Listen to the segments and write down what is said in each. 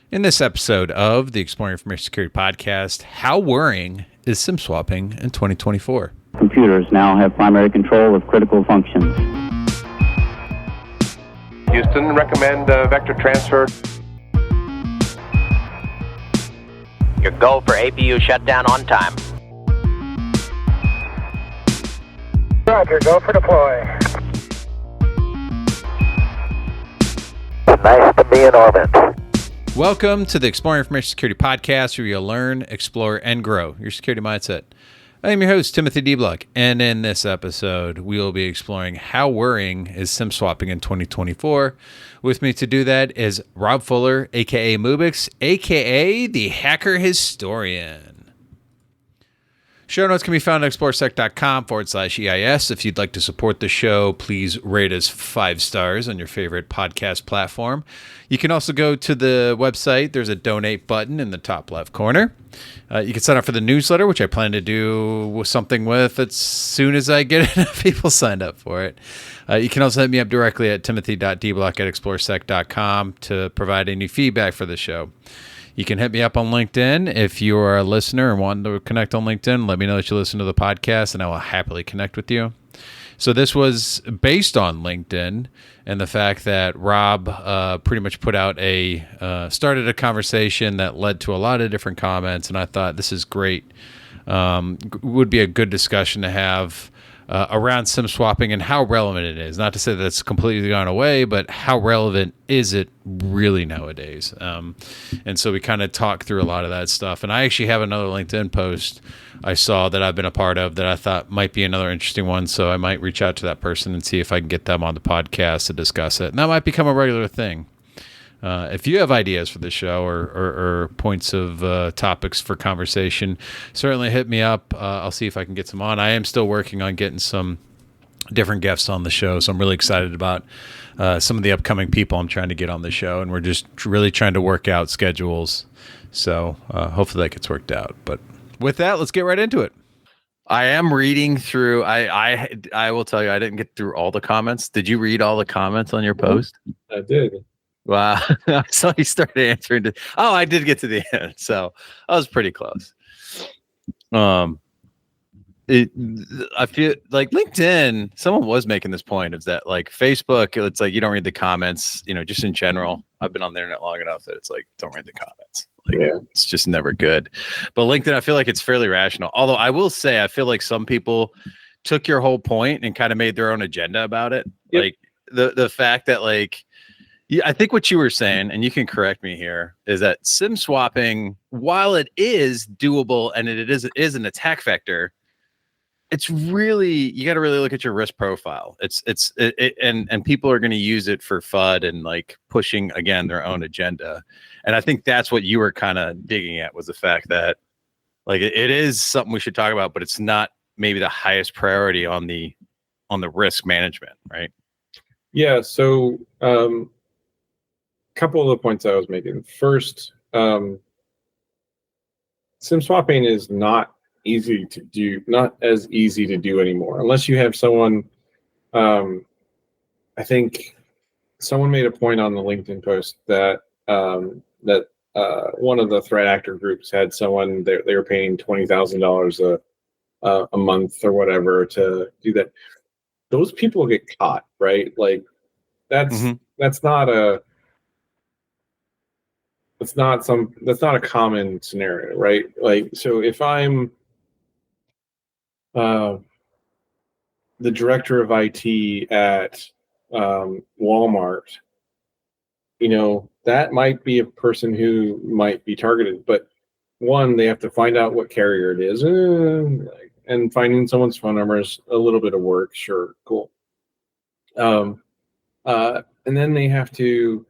In this episode of the Exploring Information Security Podcast, how worrying is SIM swapping in 2024? Computers now have primary control of critical functions. Houston, recommend vector transfer. Your go for APU shutdown on time. Roger, go for deploy. Nice to be in orbit. Welcome to the Exploring Information Security Podcast, where you'll learn, explore, and grow your security mindset. I am your host, Timothy D. Block, and in this episode, we will be exploring how worrying is SIM swapping in 2024. With me to do that is Rob Fuller, a.k.a. Mubix, a.k.a. the Hacker Historian. Show notes can be found at exploresec.com/EIS. If you'd like to support the show, please rate us 5 stars on your favorite podcast platform. You can also go to the website. There's a donate button in the top left corner. You can sign up for the newsletter, which I plan to do something with as soon as I get enough people signed up for it. You can also hit me up directly at timothy.dblock@exploresec.com to provide any feedback for the show. You can hit me up on LinkedIn if you are a listener and want to connect on LinkedIn. Let me know that you listen to the podcast, and I will happily connect with you. So this was based on LinkedIn and the fact that Rob pretty much put out started a conversation that led to a lot of different comments, and I thought this is great. Would be a good discussion to have around SIM swapping and how relevant it is. Not to say that it's completely gone away, but how relevant is it really nowadays? And so we kind of talked through a lot of that stuff. And I actually have another LinkedIn post I saw that I've been a part of that I thought might be another interesting one. So I might reach out to that person and see if I can get them on the podcast to discuss it. And that might become a regular thing. If you have ideas for the show or points of topics for conversation, certainly hit me up. I'll see if I can get some on. I am still working on getting some different guests on the show, so I'm really excited about some of the upcoming people I'm trying to get on the show, and we're just really trying to work out schedules. So hopefully that gets worked out. But with that, let's get right into it. I am reading through. I will tell you, I didn't get through all the comments. Did you read all the comments on your post? I did. Wow. So he started answering. I did get to the end. So I was pretty close. I feel like LinkedIn, someone was making this point is that like Facebook, it's like you don't read the comments, just in general. I've been on the internet long enough that it's like, don't read the comments. It's just never good. But LinkedIn, I feel like it's fairly rational. Although I will say, I feel like some people took your whole point and kind of made their own agenda about it. Yep. Like the fact that like, yeah, I think what you were saying, and you can correct me here, is that SIM swapping, while it is doable and it is an attack vector, it's really, you got to really look at your risk profile. And people are going to use it for FUD and like pushing again their own agenda. And I think that's what you were kind of digging at, was the fact that like it is something we should talk about, but it's not maybe the highest priority on the risk management, right? Yeah. So couple of the points I was making. First, SIM swapping is not easy to do, not as easy to do anymore, unless you have someone. I think someone made a point on the LinkedIn post that one of the threat actor groups had someone they were paying $20,000 a month or whatever to do that. Those people get caught, right? Like that's not a That's not a common scenario, right? Like, so if I'm the director of IT at Walmart, that might be a person who might be targeted. But one, they have to find out what carrier it is, and finding someone's phone number is a little bit of work. Sure, cool. And then they have to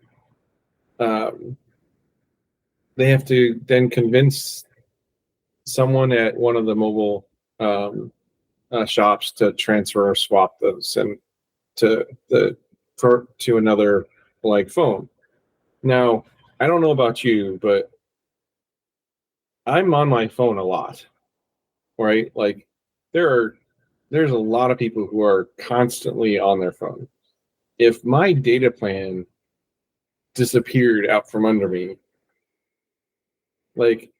then convince someone at one of the mobile shops to transfer or swap the SIM to another like phone. Now, I don't know about you, but I'm on my phone a lot, right? Like there's a lot of people who are constantly on their phone. If my data plan disappeared out from under me, like,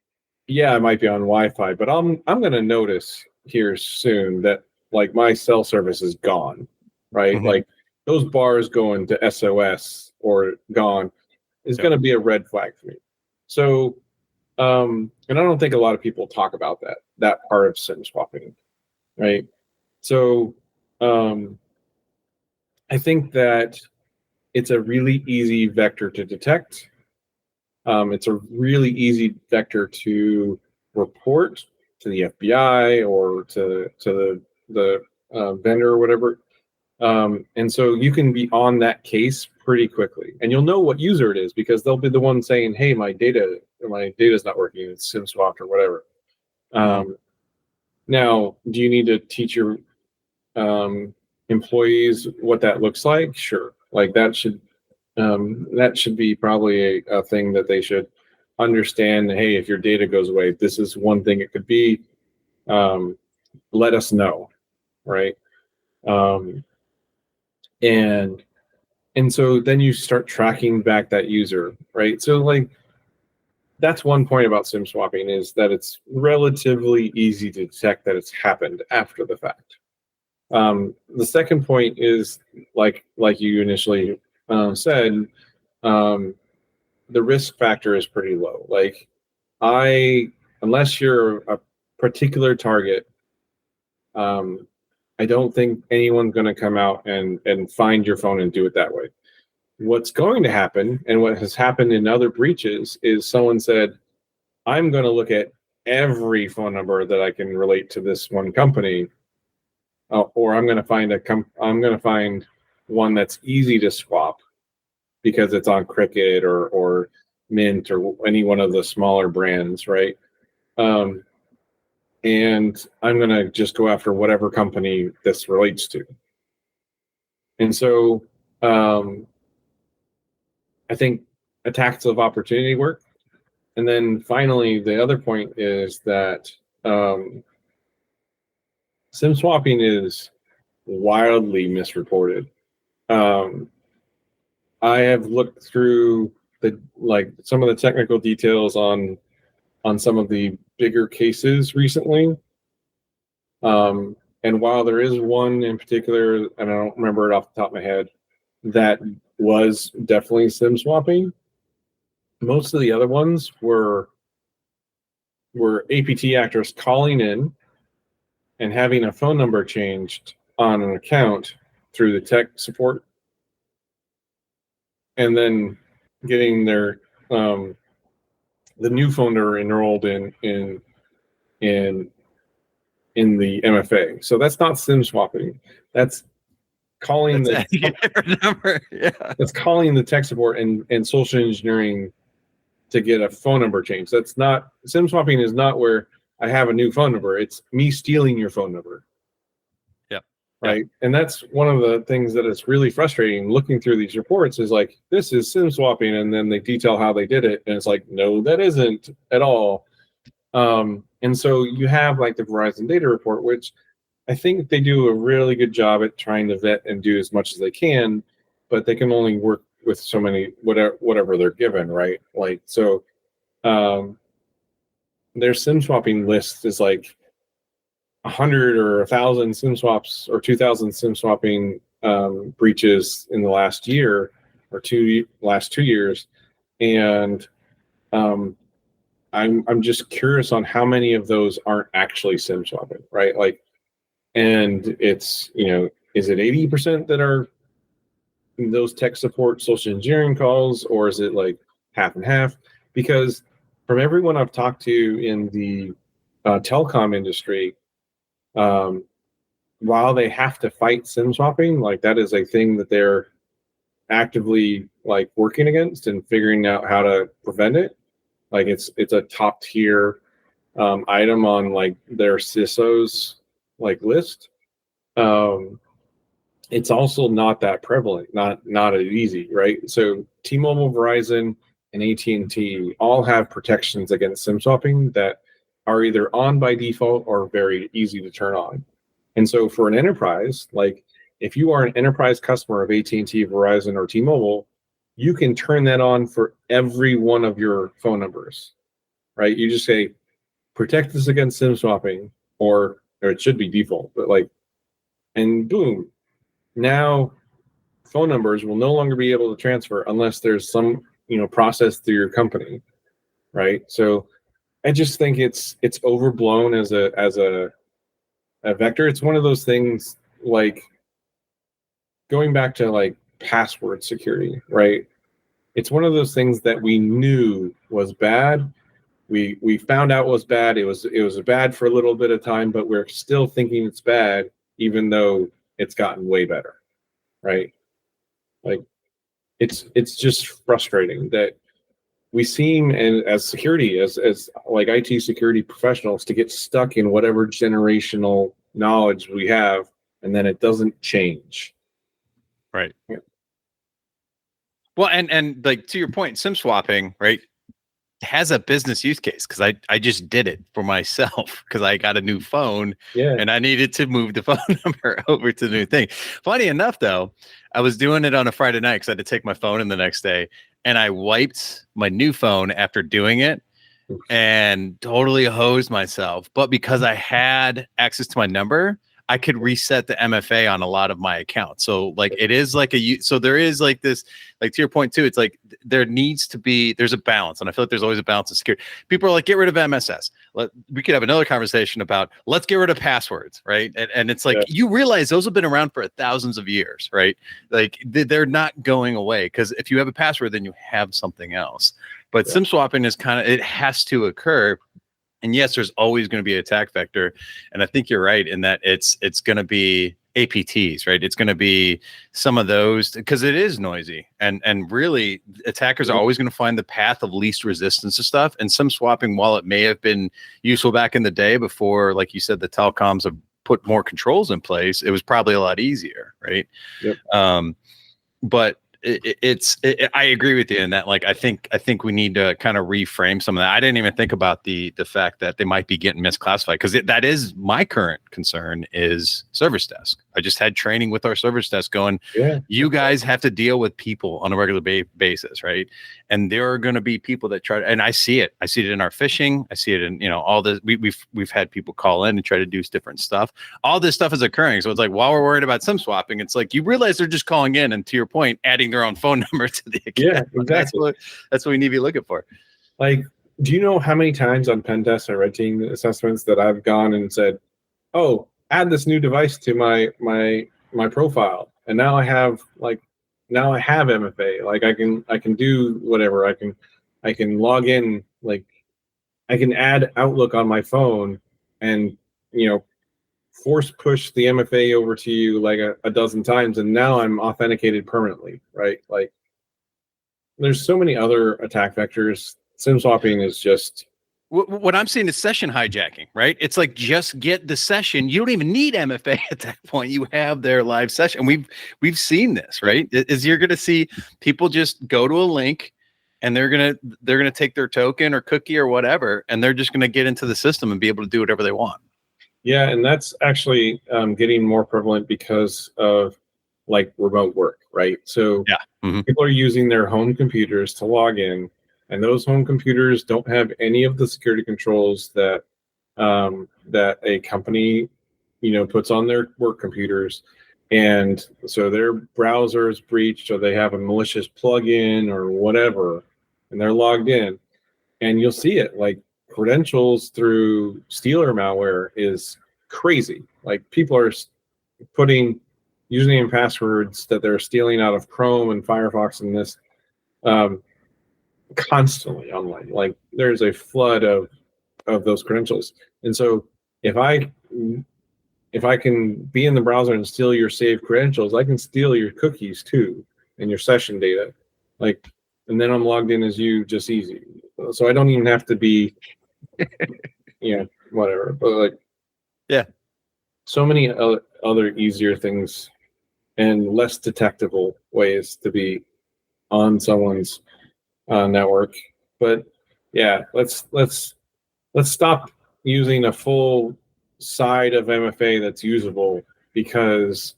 yeah, I might be on Wi-Fi, but I'm going to notice here soon that like my cell service is gone, right? Mhm. Like those bars going to SOS or gone is going to be a red flag for me. So, and I don't think a lot of people talk about that part of SIM swapping, right? So, I think that it's a really easy vector to detect. It's a really easy vector to report to the FBI or to the vendor or whatever. And so you can be on that case pretty quickly, and you'll know what user it is because they'll be the one saying, "Hey, my data's not working. It's SIM swapped or whatever." Now, do you need to teach your employees what that looks like? Sure, like that should be probably a thing that they should understand. Hey, if your data goes away, this is one thing it could be. Let us know, right? Um, and so then you start tracking back that user, right? So like that's one point about SIM swapping is that it's relatively easy to detect that it's happened after the fact. The second point is like you initially said, the risk factor is pretty low. Like unless you're a particular target, I don't think anyone's going to come out and find your phone and do it that way. What's going to happen, and what has happened in other breaches, is someone said, I'm going to look at every phone number that I can relate to this one company, or I'm going to find one that's easy to swap because it's on Cricket or Mint or any one of the smaller brands, right? And I'm going to just go after whatever company this relates to. And so I think attacks of opportunity work. And then finally, the other point is that SIM swapping is wildly misreported. I have looked through some of the technical details on some of the bigger cases recently. And while there is one in particular, and I don't remember it off the top of my head, that was definitely SIM swapping, most of the other ones were APT actors calling in and having a phone number changed on an account through the tech support, and then getting their the new phone number enrolled in the MFA. So that's not SIM swapping. That's calling the number. Yeah. that's calling the tech support and social engineering to get a phone number changed. That's not SIM swapping. Is not where I have a new phone number. It's me stealing your phone number. Yep. Right. Yep. And that's one of the things that is really frustrating looking through these reports is like, this is SIM swapping. And then they detail how they did it. And it's like, no, that isn't at all. And so you have like the Verizon data report, which I think they do a really good job at trying to vet and do as much as they can, but they can only work with so many, whatever they're given. Right. Like, so, their SIM swapping list is like 100 or 1,000 SIM swaps or 2,000 SIM swapping breaches in the last year or last 2 years, and I'm just curious on how many of those aren't actually SIM swapping, right? Like, and it's is it 80% that are those tech support social engineering calls, or is it like half and half? Because from everyone I've talked to in the telecom industry, while they have to fight SIM swapping, like that is a thing that they're actively like working against and figuring out how to prevent it. Like it's a top tier item on like their CISO's like list. It's also not that prevalent, not as easy, right? So T-Mobile, Verizon, and AT&T all have protections against SIM swapping that are either on by default or very easy to turn on. And so for an enterprise, like if you are an enterprise customer of AT&T, Verizon, or T-Mobile, you can turn that on for every one of your phone numbers, right? You just say, protect this against SIM swapping, or it should be default, but like, and boom, now phone numbers will no longer be able to transfer unless there's some, process through your company, right? So I just think it's overblown as a vector. It's one of those things, like going back to like password security, right? It's one of those things that we knew was bad. We found out was bad. It was bad for a little bit of time, but we're still thinking it's bad, even though it's gotten way better, right? Like it's just frustrating that we seem, and as security, as like IT security professionals, to get stuck in whatever generational knowledge we have, and then it doesn't change. Right. Yeah. Well, and like to your point, SIM swapping, right, has a business use case, because I just did it for myself because I got a new phone and I needed to move the phone number over to the new thing. Funny enough, though, I was doing it on a Friday night because I had to take my phone in the next day, and I wiped my new phone after doing it and totally hosed myself. But because I had access to my number, I could reset the MFA on a lot of my accounts. So like it is like so there is like this, like to your point too, it's like there's a balance. And I feel like there's always a balance of security. People are like, get rid of MSS. We could have another conversation about let's get rid of passwords, right? And it's like, you realize those have been around for thousands of years, right? Like they're not going away, because if you have a password, then you have something else. But SIM swapping is it has to occur. And yes, there's always going to be an attack vector. And I think you're right in that it's going to be APTs, right? It's going to be some of those, because it is noisy. And really, attackers are always going to find the path of least resistance to stuff. And SIM swapping, while it may have been useful back in the day before, like you said, the telecoms have put more controls in place, it was probably a lot easier, right? Yep. But I agree with you in that. Like, I think we need to kind of reframe some of that. I didn't even think about the fact that they might be getting misclassified, because that is my current concern is service desk. I just had training with our service desk going, you guys have to deal with people on a regular basis, right? And there are going to be people that try to, and I see it in our phishing. I see it in, all this. We've had people call in and try to do different stuff. All this stuff is occurring. So it's like, while we're worried about SIM swapping, it's like, you realize they're just calling in and, to your point, adding their own phone number to the account. Yeah, exactly. That's what we need to be looking for. Like, do you know how many times on pen tests or red team assessments that I've gone and said, oh, add this new device to my profile, and now I have MFA. Like I can do whatever. I can log in, like I can add Outlook on my phone and force push the MFA over to you like a dozen times, and now I'm authenticated permanently, right? Like there's so many other attack vectors. SIM swapping is just, what I'm seeing is session hijacking, right? It's like, just get the session. You don't even need MFA at that point. You have their live session. We've seen this, right? Is you're going to see people just go to a link, and they're gonna take their token or cookie or whatever, and they're just going to get into the system and be able to do whatever they want. Yeah, and that's actually getting more prevalent because of like remote work, right? So people are using their home computers to log in, and those home computers don't have any of the security controls that that a company puts on their work computers. And so their browser is breached, or they have a malicious plugin or whatever, and they're logged in, and you'll see it. Like credentials through Stealer malware is crazy. Like people are putting username and passwords that they're stealing out of Chrome and Firefox and this constantly online. Like there's a flood of those credentials. And so if I can be in the browser and steal your saved credentials, I can steal your cookies too and your session data. Like, and then I'm logged in as you, just easy. So I don't even have to be, whatever. But like, so many other easier things and less detectable ways to be on someone's network. But yeah, let's stop using a full side of MFA that's usable because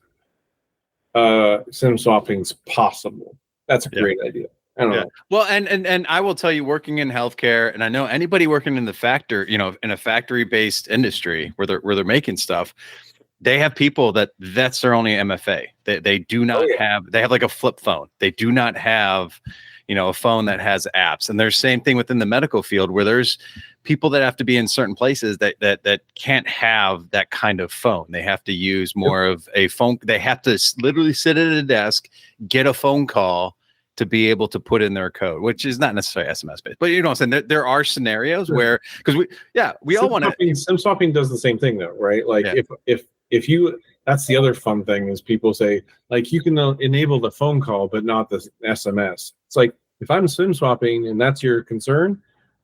SIM swapping's possible. That's a great idea. I don't Yeah. know. Well, and I will tell you, working in healthcare, and I know anybody working in the factory, in a factory-based industry where they're making stuff, they have people that's their only MFA. They do not have. They have like a flip phone. They do not have, a phone that has apps. And there's same thing within the medical field where there's people that have to be in certain places that can't have that kind of phone. They have to use more of a phone. They have to literally sit at a desk, get a phone call to be able to put in their code, which is not necessarily SMS based, but you know what I'm saying? There are scenarios where, because we all want to. Sim swapping does the same thing though, right? Like if you, that's the other fun thing is people say like you can enable the phone call, but not the SMS. It's like, if I'm sim swapping and that's your concern,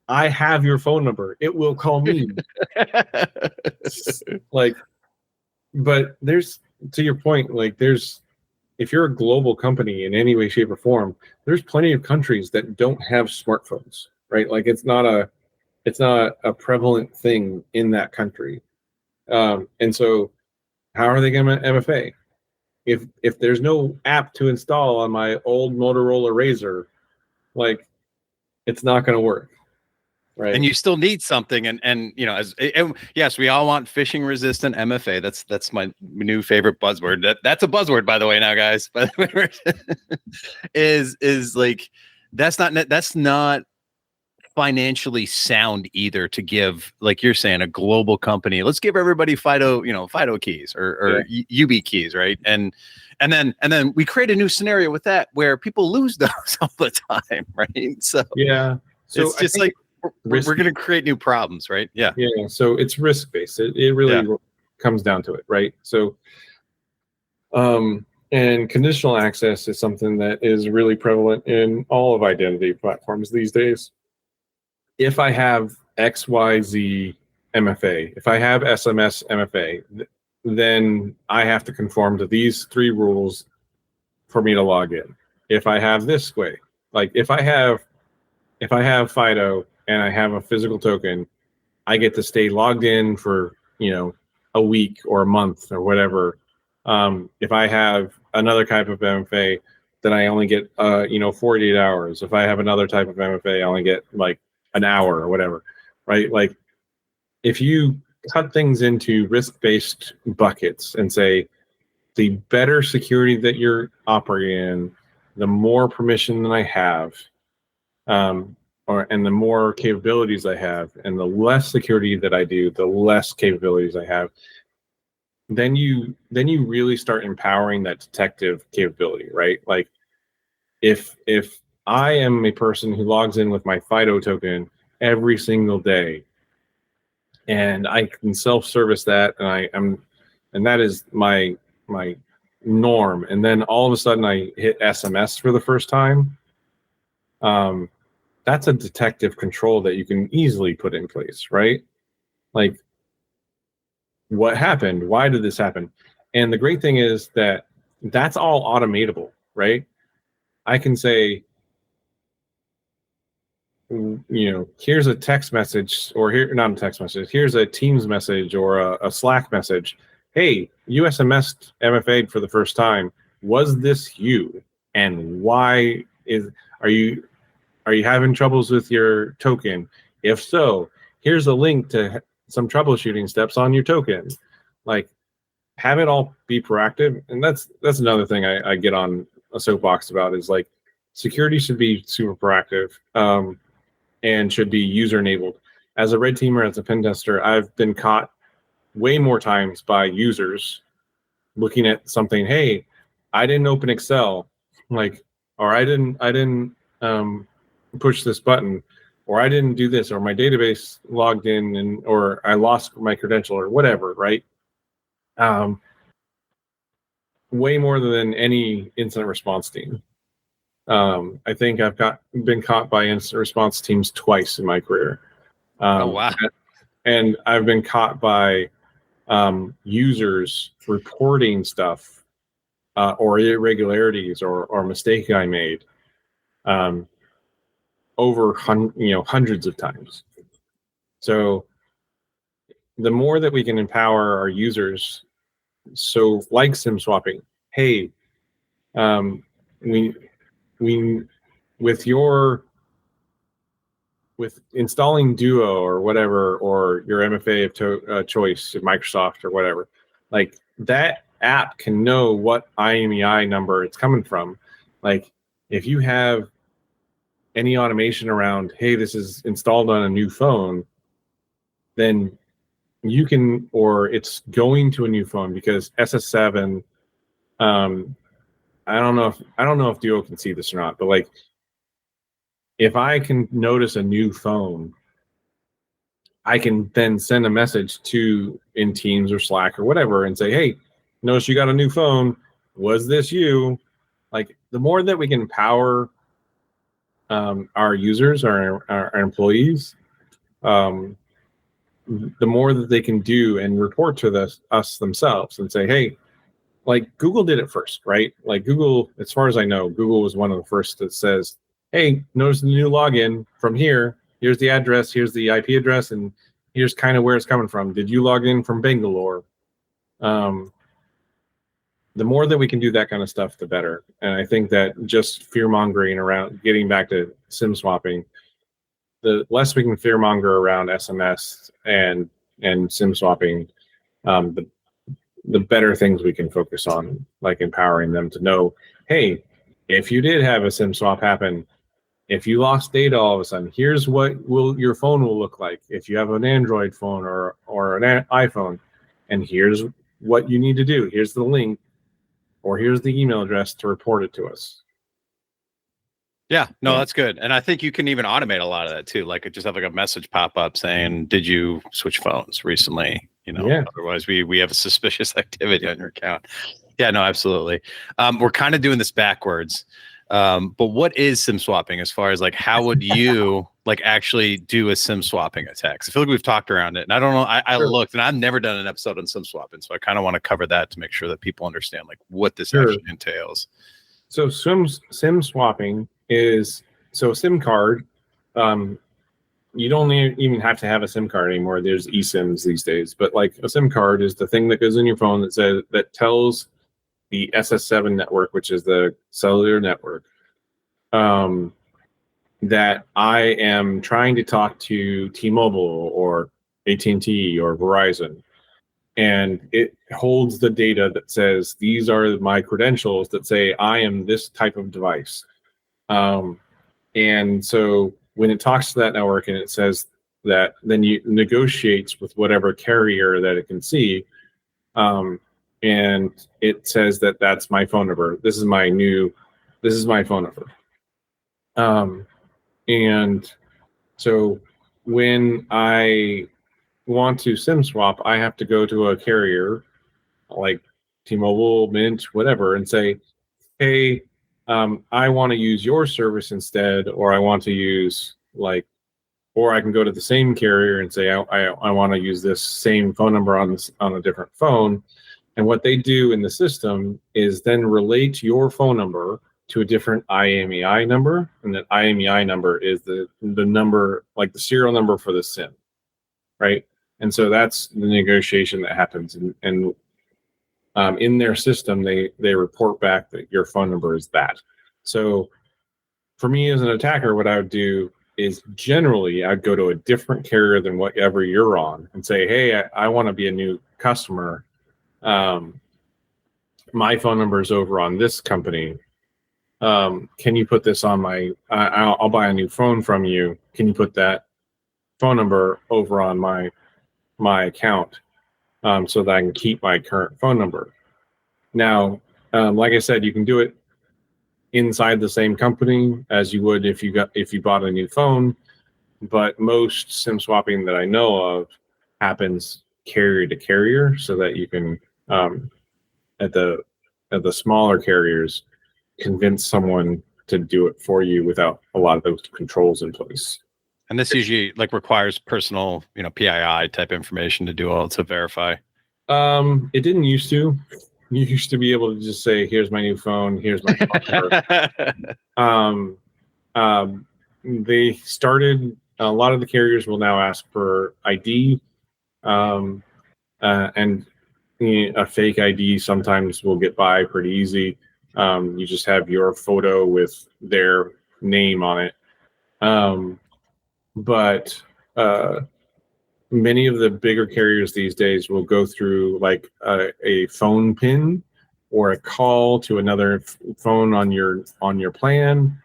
I have your phone number. It will call me. Like, but there's, to your point, like if you're a global company in any way, shape, or form, there's plenty of countries that don't have smartphones, right? Like it's not a prevalent thing in that country. And so how are they going to MFA? If there's no app to install on my old Motorola Razr, like it's not going to work. Right. And you still need something, and yes, we all want phishing resistant MFA. That's my new favorite buzzword. That's a buzzword, by the way, now, guys. is like that's not financially sound either to give, like you're saying, a global company. Let's give everybody FIDO keys or UB keys, right? And then we create a new scenario with that where people lose those all the time, right? So yeah, so it's just like. We're going to create new problems, right? Yeah. Yeah. So it's risk based. It really comes down to it, right? So, and conditional access is something that is really prevalent in all of identity platforms these days. If I have XYZ MFA, if I have SMS MFA, then I have to conform to these 3 rules for me to log in. If I have this way, like if I have FIDO and I have a physical token, I get to stay logged in for, a week or a month or whatever. If I have another type of MFA, then I only get, 48 hours. If I have another type of MFA, I only get like an hour or whatever, right? Like if you cut things into risk-based buckets and say, the better security that you're operating in, the more permission that I have, and the more capabilities I have, and the less security that I do, the less capabilities I have, then you really start empowering that detective capability, right? Like if I am a person who logs in with my FIDO token every single day, and I can self-service that, and that is my norm, and then all of a sudden I hit SMS for the first time, that's a detective control that you can easily put in place, right? Like, what happened? Why did this happen? And the great thing is that that's all automatable, right? I can say, here's a text message, or not a text message, here's a Teams message or a Slack message. Hey, you SMS'd MFA'd for the first time. Was this you? And why are you having troubles with your token? If so, here's a link to some troubleshooting steps on your token. Like, have it all be proactive. And that's another thing I get on a soapbox about is like security should be super proactive, and should be user enabled. As a red teamer, as a pen tester, I've been caught way more times by users looking at something. Hey, I didn't open Excel, like, or I didn't push this button, or I didn't do this, or my database logged in or I lost my credential or whatever, right? Way more than any incident response team. I think I've been caught by incident response teams twice in my career. Oh, wow. And I've been caught by users reporting stuff or irregularities or mistake I made over hundreds of times. So the more that we can empower our users, so like sim swapping, hey, we with installing Duo or whatever, or your MFA of choice at Microsoft or whatever, like that app can know what IMEI number it's coming from. Like if you have any automation around, hey, this is installed on a new phone, then you can, or it's going to a new phone because SS7. I don't know if Duo can see this or not, but like if I can notice a new phone, I can then send a message in Teams or Slack or whatever and say, hey, notice you got a new phone. Was this you? Like the more that we can empower our users, our employees, the more that they can do and report to us themselves and say, hey, like Google did it first, right? Like Google, as far as I know, Google was one of the first that says, hey, notice the new login from here. Here's the address, here's the IP address, and here's kind of where it's coming from. Did you log in from Bangalore? The more that we can do that kind of stuff, the better. And I think that just fear-mongering around, getting back to SIM swapping, the less we can fear-monger around SMS and SIM swapping, the better things we can focus on, like empowering them to know, hey, if you did have a SIM swap happen, if you lost data all of a sudden, here's what your phone will look like if you have an Android phone or an iPhone, and here's what you need to do. Here's the link, or here's the email address to report it to us. Yeah, no, that's good. And I think you can even automate a lot of that too. Like just have like a message pop up saying, did you switch phones recently? Otherwise we have a suspicious activity on your account. Yeah, no, absolutely. We're kind of doing this backwards. But what is SIM swapping as far as like, how would you like actually do a SIM swapping attack? I feel like we've talked around it and I don't know. I looked and I've never done an episode on SIM swapping. So I kind of want to cover that to make sure that people understand like what this actually entails. So SIM swapping is, so a SIM card, you don't even have to have a SIM card anymore. There's eSIMs these days, but like a SIM card is the thing that goes in your phone that tells the SS7 network, which is the cellular network, that I am trying to talk to T-Mobile or AT&T or Verizon. And it holds the data that says, these are my credentials that say I am this type of device. And so when it talks to that network and it says that, then you negotiates with whatever carrier that it can see. And it says that that's my phone number. This is my phone number. And so when I want to SIM swap, I have to go to a carrier like T-Mobile, Mint, whatever, and say, hey, I want to use your service instead, or I want to use or I can go to the same carrier and say, I want to use this same phone number on a different phone. And what they do in the system is then relate your phone number to a different IMEI number. And that IMEI number is the number, like the serial number for the SIM, right? And so that's the negotiation that happens. And in their system, they report back that your phone number is that. So for me as an attacker, what I would do is generally I'd go to a different carrier than whatever you're on and say, hey, I want to be a new customer. My phone number is over on this company. Can you put this on my, I'll buy a new phone from you. Can you put that phone number over on my account so that I can keep my current phone number? Now, like I said, you can do it inside the same company as you would if you bought a new phone, but most SIM swapping that I know of happens carrier to carrier, so that you can at the smaller carriers convince someone to do it for you without a lot of those controls in place. And this usually like requires personal, PII type information to do all to verify. It didn't used to. You used to be able to just say, "Here's my new phone. Here's my phone number." They started. A lot of the carriers will now ask for ID, and a fake ID sometimes will get by pretty easy. You just have your photo with their name on it. But many of the bigger carriers these days will go through like a phone pin or a call to another phone on your plan.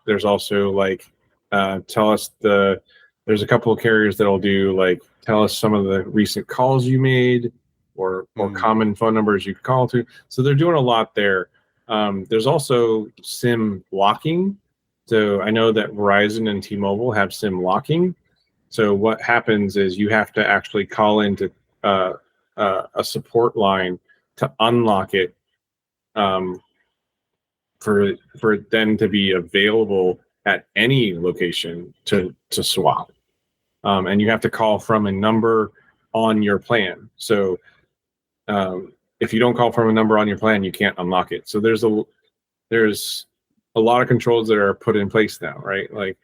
There's also like tell us there's a couple of carriers that'll do like tell us some of the recent calls you made or common phone numbers you could call to. So they're doing a lot there. There's also SIM locking. So I know that Verizon and T-Mobile have SIM locking. So what happens is you have to actually call into a support line to unlock it for it then to be available at any location to swap. And you have to call from a number on your plan. So if you don't call from a number on your plan, you can't unlock it. So there's a lot of controls that are put in place now, right? Like,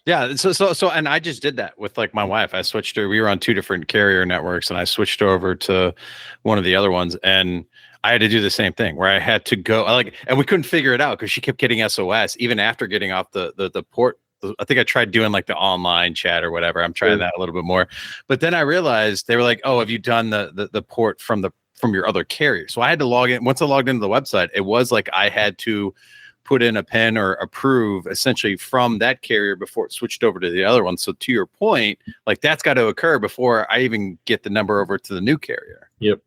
yeah. So, and I just did that with like my wife. I switched her. We were on 2 different carrier networks, and I switched over to one of the other ones, and I had to do the same thing where I had to go and we couldn't figure it out because she kept getting SOS even after getting off the port. I think I tried doing like the online chat or whatever. I'm trying that a little bit more, but then I realized they were like, "Oh, have you done the port from your other carrier?" So I had to log in. Once I logged into the website, it was like I had to put in a PIN or approve essentially from that carrier before it switched over to the other one. So to your point, like that's got to occur before I even get the number over to the new carrier. Yep.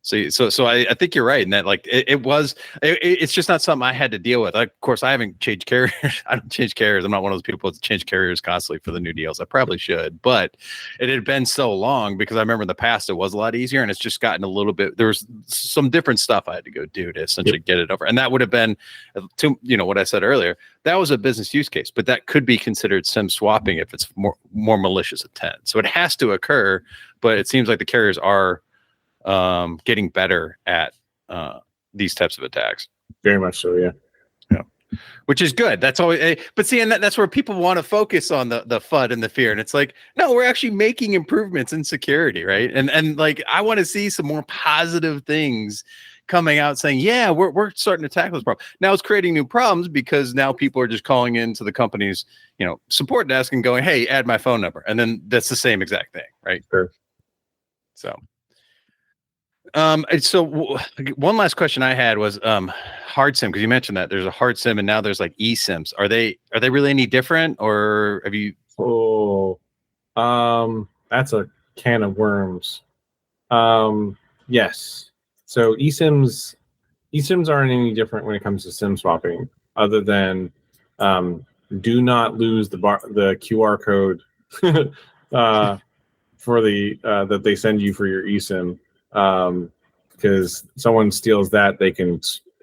So I think you're right in that like it's just not something I had to deal with. Like, of course, I haven't changed carriers. I don't change carriers. I'm not one of those people that change carriers constantly for the new deals. I probably should, but it had been so long because I remember in the past it was a lot easier, and it's just gotten a little bit. There was some different stuff I had to go do to essentially get it over, and that would have been, what I said earlier. That was a business use case, but that could be considered SIM swapping if it's more malicious intent. So it has to occur, but it seems like the carriers are getting better at these types of attacks. Very much so, yeah. Which is good. That's always, but see, and that's where people want to focus on the FUD and the fear. And it's like, no, we're actually making improvements in security, right? And like, I want to see some more positive things coming out saying, yeah, we're starting to tackle this problem. Now it's creating new problems because now people are just calling into the company's, support desk and going, hey, add my phone number. And then that's the same exact thing, right? Sure. So one last question I had was hard SIM, because you mentioned that there's a hard SIM and now there's like eSIMs. Are they really any different, or have you? That's a can of worms. Yes. So eSIMs aren't any different when it comes to SIM swapping, other than do not lose the QR code for the that they send you for your eSIM. Because someone steals that, they can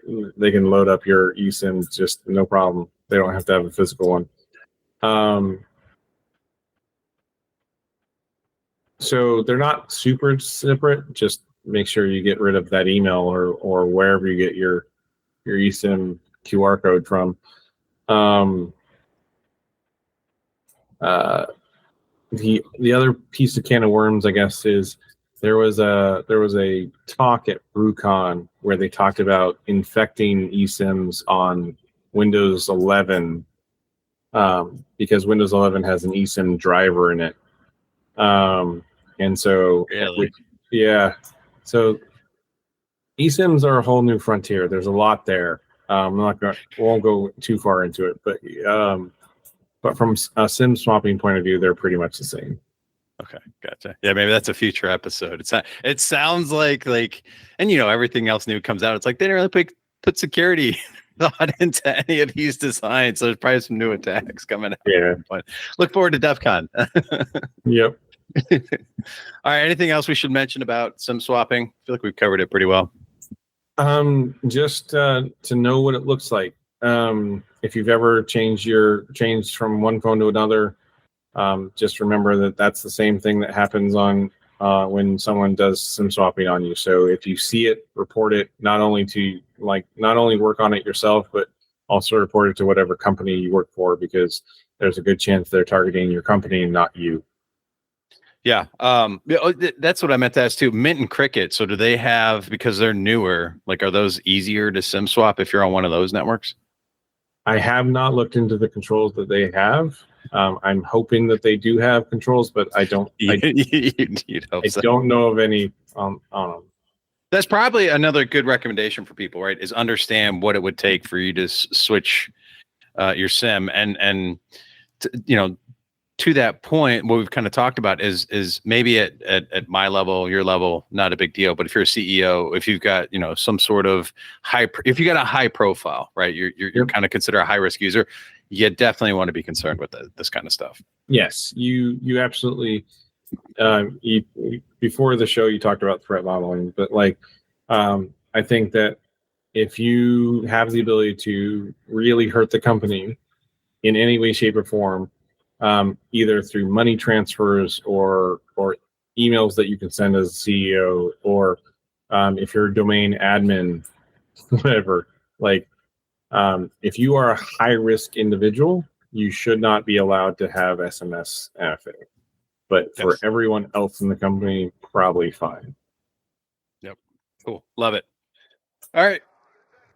load up your eSIM just no problem. They don't have to have a physical one. So they're not super separate. Just make sure you get rid of that email or wherever you get your eSIM QR code from. The other piece of can of worms, I guess, is there was a talk at BrewCon where they talked about infecting eSIMs on Windows 11 because Windows 11 has an eSIM driver in it. And so, really? So eSIMs are a whole new frontier. There's a lot there. Won't go too far into it, but from a SIM swapping point of view, they're pretty much the same. Okay, gotcha. Yeah, maybe that's a future episode. It sounds like, and everything else new comes out. It's like they didn't really put security thought into any of these designs. So there's probably some new attacks coming out. Yeah. But look forward to DEF CON. Yep. All right. Anything else we should mention about SIM swapping? I feel like we've covered it pretty well. Just to know what it looks like. If you've ever changed from one phone to another, just remember that that's the same thing that happens on when someone does SIM swapping on you. So if you see it, report it. Not only work on it yourself, but also report it to whatever company you work for, because there's a good chance they're targeting your company and not you. Yeah. That's what I meant to ask too. Mint and Cricket. So do they have, because they're newer, like, are those easier to SIM swap if you're on one of those networks? I have not looked into the controls that they have. I'm hoping that they do have controls, but I don't. You'd hope so. Don't know of any on them. That's probably another good recommendation for people, right? Is understand what it would take for you to switch your SIM, and to that point, what we've kind of talked about is maybe at my level, your level, not a big deal. But if you're a CEO, if you've got some sort of if you got a high profile, right, you're kind of considered a high risk user, you definitely want to be concerned with this kind of stuff. Yes, you absolutely. Before the show, you talked about threat modeling, but I think that if you have the ability to really hurt the company in any way, shape, or form, either through money transfers or emails that you can send as a CEO, or if you're a domain admin, whatever, if you are a high risk individual, you should not be allowed to have SMS MFA. But for everyone else in the company, probably fine. Yep. Cool. Love it. All right.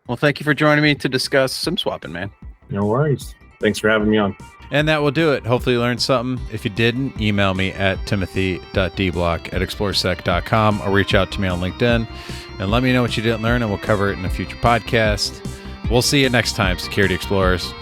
Well, thank you for joining me to discuss SIM swapping, man. No worries. Thanks for having me on. And that will do it. Hopefully you learned something. If you didn't, email me at timothy.dblock@exploresec.com or reach out to me on LinkedIn and let me know what you didn't learn, and we'll cover it in a future podcast. We'll see you next time, Security Explorers.